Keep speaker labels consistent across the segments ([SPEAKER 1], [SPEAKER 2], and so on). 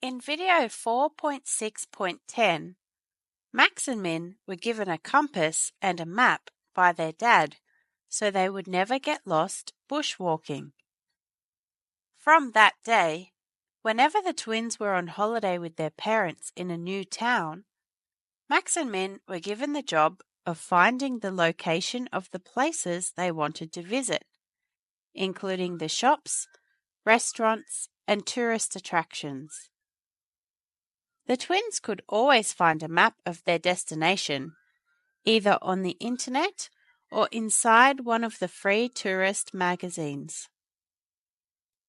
[SPEAKER 1] In video 4.6.10, Max and Min were given a compass and a map by their dad so they would never get lost bushwalking. From that day, whenever the twins were on holiday with their parents in a new town, Max and Min were given the job of finding the location of the places they wanted to visit, including the shops, restaurants, and tourist attractions. The twins could always find a map of their destination, either on the internet or inside one of the free tourist magazines.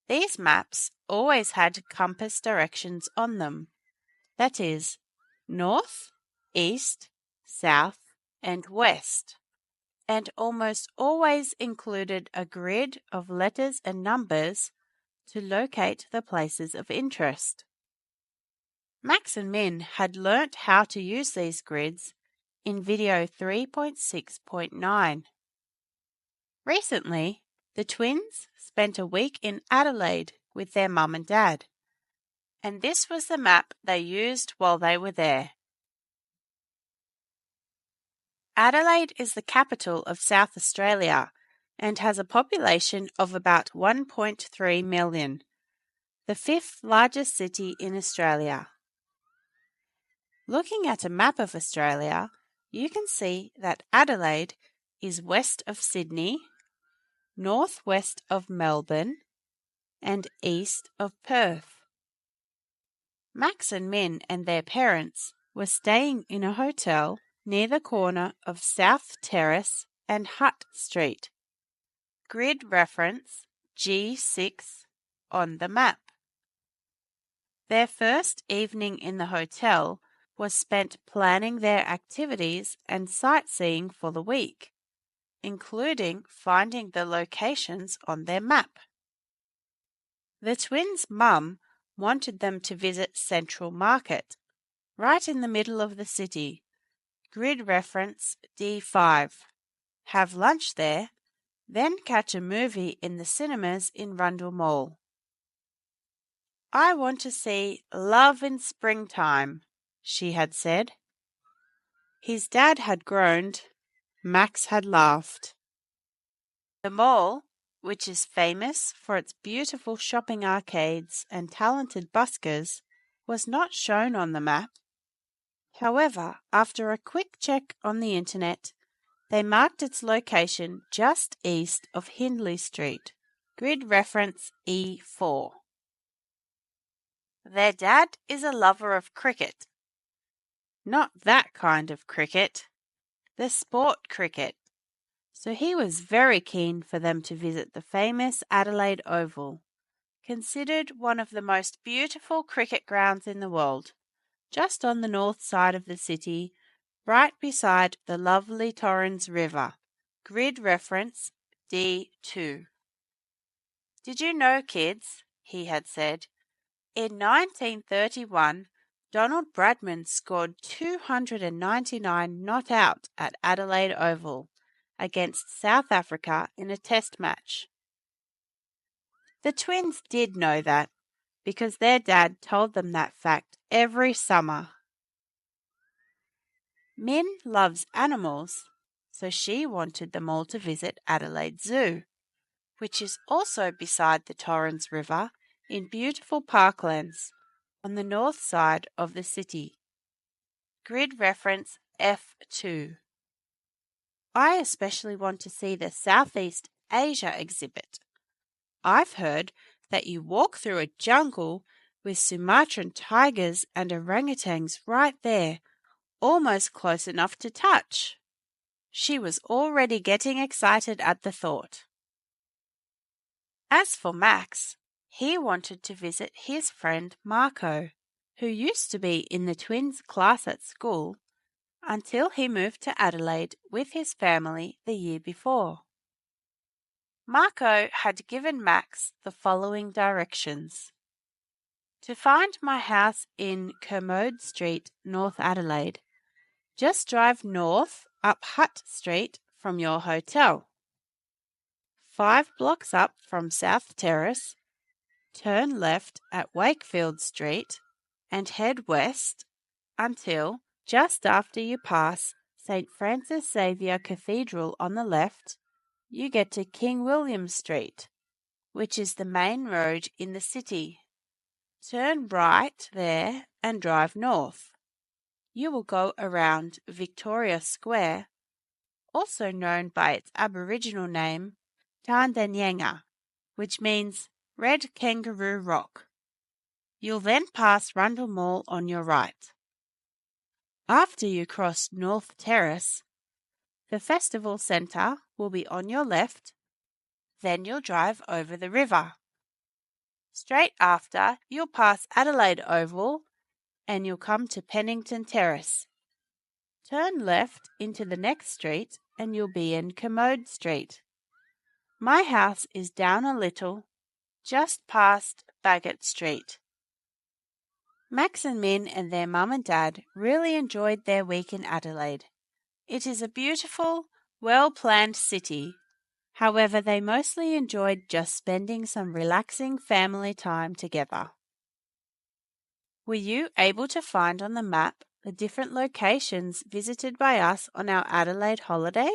[SPEAKER 1] These maps always had compass directions on them, that is, north, east, south, and west, and almost always included a grid of letters and numbers to locate the places of interest. Max and Min had learnt how to use these grids in video 3.6.9. Recently, the twins spent a week in Adelaide with their mum and dad, and this was the map they used while they were there. Adelaide is the capital of South Australia and has a population of about 1.3 million, the fifth largest city in Australia. Looking at a map of Australia, you can see that Adelaide is west of Sydney, northwest of Melbourne, and east of Perth. Max and Min and their parents were staying in a hotel near the corner of South Terrace and Hutt Street. Grid reference G6 on the map. Their first evening in the hotel was spent planning their activities and sightseeing for the week, including finding the locations on their map. The twins' mum wanted them to visit Central Market, right in the middle of the city. Grid reference D5. Have lunch there, then catch a movie in the cinemas in Rundle Mall. I want to see Love in Springtime, she had said. His dad had groaned. Max had laughed. The mall, which is famous for its beautiful shopping arcades and talented buskers, was not shown on the map. However, after a quick check on the internet, they marked its location just east of Hindley Street. Grid reference E4. Their dad is a lover of cricket. Not that kind of cricket, the sport cricket. So he was very keen for them to visit the famous Adelaide Oval, considered one of the most beautiful cricket grounds in the world, just on the north side of the city, right beside the lovely Torrens River. Grid reference D2. Did you know, kids, he had said, in 1931, Donald Bradman scored 299 not out at Adelaide Oval against South Africa in a test match. The twins did know that because their dad told them that fact every summer. Min loves animals, so she wanted them all to visit Adelaide Zoo, which is also beside the Torrens River in beautiful parklands on the north side of the city. Grid reference F2. I especially want to see the Southeast Asia exhibit. I've heard that you walk through a jungle with Sumatran tigers and orangutans right there, almost close enough to touch. She was already getting excited at the thought. As for Max, he wanted to visit his friend Marco, who used to be in the twins' class at school until he moved to Adelaide with his family the year before. Marco had given Max the following directions. To find my house in Kermode Street, North Adelaide, just drive north up Hutt Street from your hotel. 5 blocks up from South Terrace, turn left at Wakefield Street, and head west until just after you pass St. Francis Xavier Cathedral on the left, you get to King William Street, which is the main road in the city. Turn right there and drive north. You will go around Victoria Square, also known by its Aboriginal name, Tandanyanga, which means Red Kangaroo Rock. You'll then pass Rundle Mall on your right. After you cross North Terrace, the Festival Centre will be on your left, then you'll drive over the river. Straight after, you'll pass Adelaide Oval and you'll come to Pennington Terrace. Turn left into the next street and you'll be in Commode Street. My house is down a little, just past Bagot Street. Max and Min and their mum and dad really enjoyed their week in Adelaide. It is a beautiful, well-planned city. However, they mostly enjoyed just spending some relaxing family time together. Were you able to find on the map the different locations visited by us on our Adelaide holiday?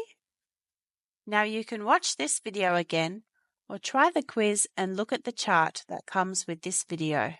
[SPEAKER 1] Now you can watch this video again or try the quiz and look at the chart that comes with this video.